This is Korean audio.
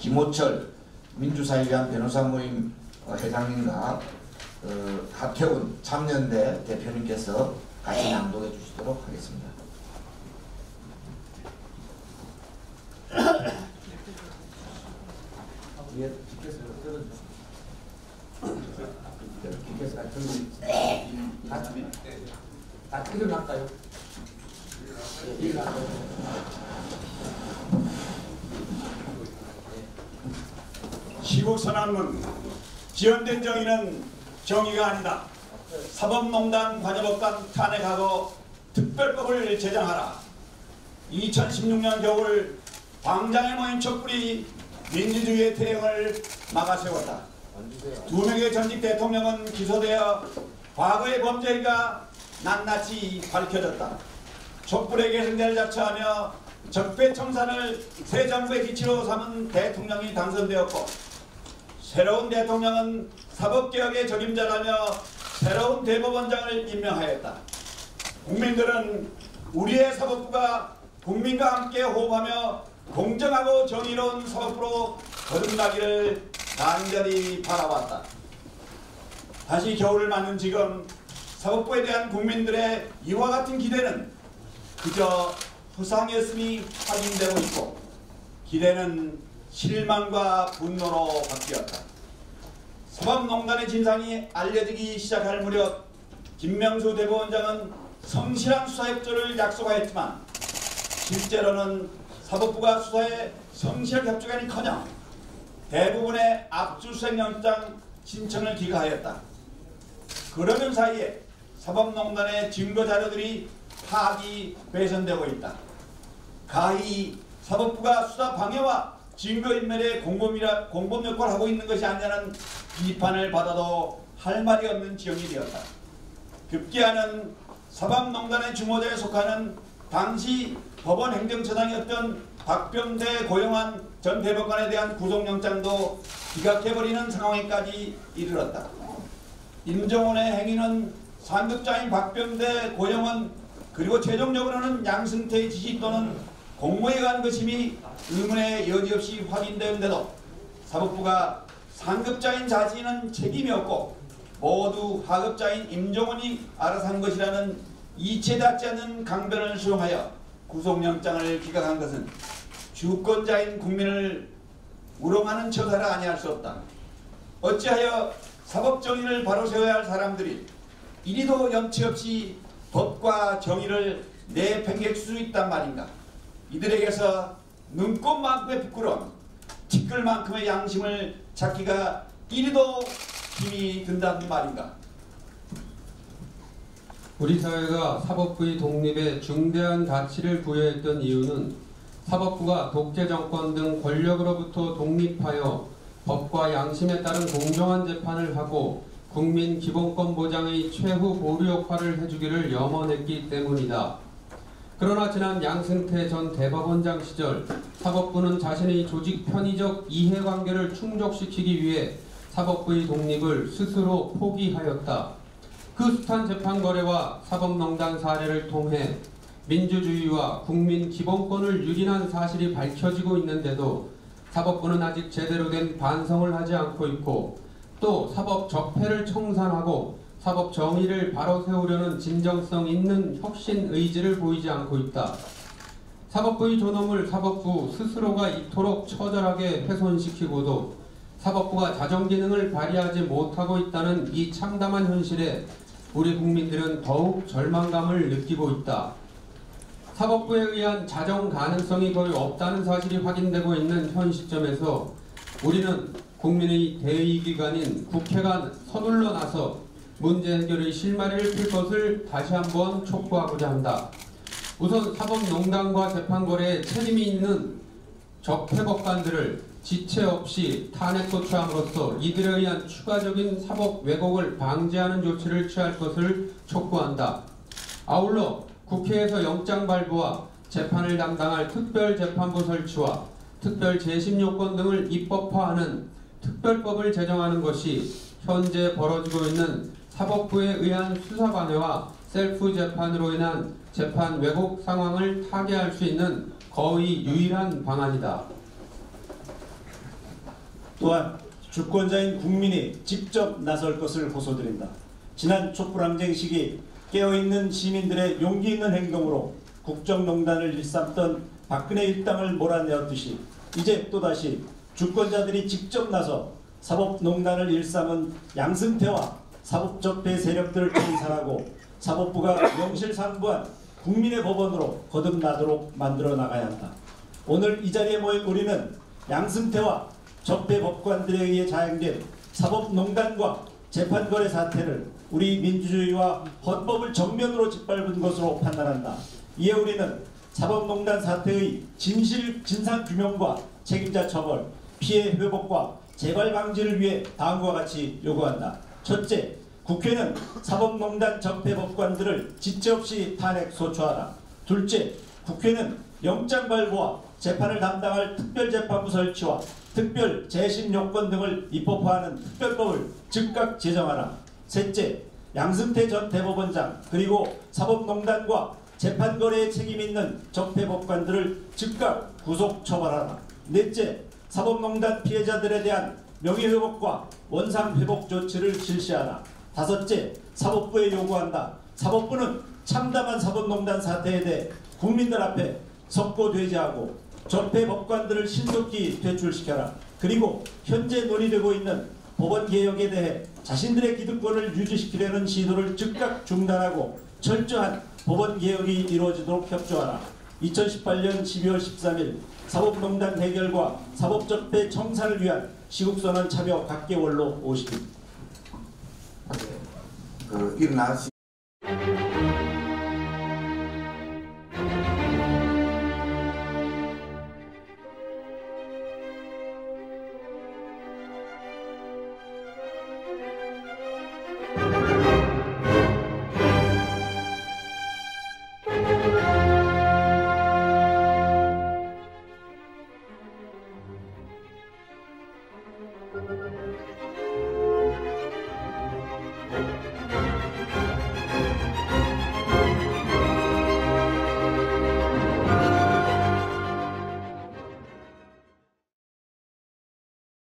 김호철 민주사를 위한 변호사 모임 회장님과 하태훈 참여연대 대표님께서 같이 낭독해 주시도록 하겠습니다. 다 일어날까요? 시국선언문 지연된 정의는 정의가 아니다. 사법농단 관여법관 탄핵하고 특별법을 제정하라. 2016년 겨울 광장에 모인 촛불이 민주주의의 태형을 막아세웠다. 2명의 전직 대통령은 기소되어 과거의 범죄가 낱낱이 밝혀졌다. 촛불의 계승자를 자처하며 적폐청산을 새 정부의 기치로 삼은 대통령이 당선되었고, 새로운 대통령은 사법개혁의 적임자라며 새로운 대법원장을 임명하였다. 국민들은 우리의 사법부가 국민과 함께 호흡하며 공정하고 정의로운 사법부로 거듭나기를 간절히 바라왔다. 다시 겨울을 맞는 지금 사법부에 대한 국민들의 이와 같은 기대는 그저 허상이었음이 확인되고 있고, 기대는 실망과 분노로 바뀌었다. 사법농단의 진상이 알려지기 시작할 무렵 김명수 대법원장은 성실한 수사협조를 약속하였지만, 실제로는 사법부가 수사에 성실하게 협조하기는커녕 대부분의 압수수색영장 신청을 기각하였다. 그러는 사이에 사법농단의 증거자료들이 파악이 훼손되고 있다. 가히 사법부가 수사 방해와 증거인멸의 공범 역할을 하고 있는 것이 아니냐는 비판을 받아도 할 말이 없는 지형이 되었다. 급기야는 사법농단의 주모자에 속하는 당시 법원 행정처장이었던 박병대 고용환 전 대법관에 대한 구속영장도 기각해버리는 상황에까지 이르렀다. 임종원의 행위는 상급자인 박병대 고용환 그리고 최종적으로는 양승태의 지시 또는 공모에 의한 것임이 의문의 여지 없이 확인되는데도 사법부가 상급자인 자신은 책임이 없고 모두 하급자인 임종원이 알아서 한 것이라는 이치닿지 않는 강변을 수용하여 구속영장을 기각한 것은 주권자인 국민을 우롱하는 처사라 아니할 수 없다. 어찌하여 사법정의를 바로 세워야 할 사람들이 이리도 염치 없이 법과 정의를 내팽개칠 수 있단 말인가. 이들에게서 눈꽃만큼의 부끄러움, 티끌만큼의 양심을 찾기가 이리도 힘이 든다는 말인가. 우리 사회가 사법부의 독립에 중대한 가치를 부여했던 이유는 사법부가 독재 정권 등 권력으로부터 독립하여 법과 양심에 따른 공정한 재판을 하고 국민 기본권 보장의 최후 보루 역할을 해주기를 염원했기 때문이다. 그러나 지난 양승태 전 대법원장 시절 사법부는 자신의 조직 편의적 이해관계를 충족시키기 위해 사법부의 독립을 스스로 포기하였다. 그 숱한 재판 거래와 사법농단 사례를 통해 민주주의와 국민 기본권을 유린한 사실이 밝혀지고 있는데도 사법부는 아직 제대로 된 반성을 하지 않고 있고, 또 사법 적폐를 청산하고 사법 정의를 바로 세우려는 진정성 있는 혁신 의지를 보이지 않고 있다. 사법부의 존엄을 사법부 스스로가 이토록 처절하게 훼손시키고도 사법부가 자정기능을 발휘하지 못하고 있다는 이 참담한 현실에 우리 국민들은 더욱 절망감을 느끼고 있다. 사법부에 의한 자정 가능성이 거의 없다는 사실이 확인되고 있는 현 시점에서 우리는 국민의 대의기관인 국회가 서둘러 나서 문제 해결의 실마리를 필 것을 다시 한번 촉구하고자 한다. 우선 사법농단과 재판거래에 책임이 있는 적폐법관들을 지체 없이 탄핵 소추함으로써 이들에 의한 추가적인 사법 왜곡을 방지하는 조치를 취할 것을 촉구한다. 아울러 국회에서 영장 발부와 재판을 담당할 특별재판부 설치와 특별 재심 요건 등을 입법화하는 특별법을 제정하는 것이 현재 벌어지고 있는 사법부에 의한 수사 관여와 셀프 재판으로 인한 재판 왜곡 상황을 타개할 수 있는 거의 유일한 방안이다. 또한 주권자인 국민이 직접 나설 것을 호소드린다. 지난 촛불항쟁 시기 깨어있는 시민들의 용기 있는 행동으로 국정농단을 일삼던 박근혜 일당을 몰아내었듯이 이제 또다시 주권자들이 직접 나서 사법농단을 일삼은 양승태와 사법적폐 세력들을 청산하고 사법부가 명실상부한 국민의 법원으로 거듭나도록 만들어 나가야 한다. 오늘 이 자리에 모인 우리는 양승태와 적폐 법관들에 의해 자행된 사법농단과 재판거래 사태를 우리 민주주의와 헌법을 정면으로 짓밟은 것으로 판단한다. 이에 우리는 사법농단 사태의 진상규명과 책임자 처벌, 피해 회복과 재발 방지를 위해 다음과 같이 요구한다. 첫째, 국회는 사법농단 적폐 법관들을 지체 없이 탄핵 소추하라. 둘째, 국회는 영장 발부와 재판을 담당할 특별재판부 설치와 특별 재심 요건 등을 입법화하는 특별법을 즉각 제정하라. 셋째, 양승태 전 대법원장 그리고 사법농단과 재판거래에 책임 있는 적폐 법관들을 즉각 구속 처벌하라. 넷째, 사법농단 피해자들에 대한 명예회복과 원상회복 조치를 실시하라. 다섯째, 사법부에 요구한다. 사법부는 참담한 사법농단 사태에 대해 국민들 앞에 석고되지하고 적폐 법관들을 신속히 퇴출시켜라. 그리고 현재 논의되고 있는 법원개혁에 대해 자신들의 기득권을 유지시키려는 시도를 즉각 중단하고 철저한 법원개혁이 이루어지도록 협조하라. 2018년 12월 13일 사법농단 해결과 사법적폐 청산을 위한 시국선언 참여 각개월로 50일. 일어나시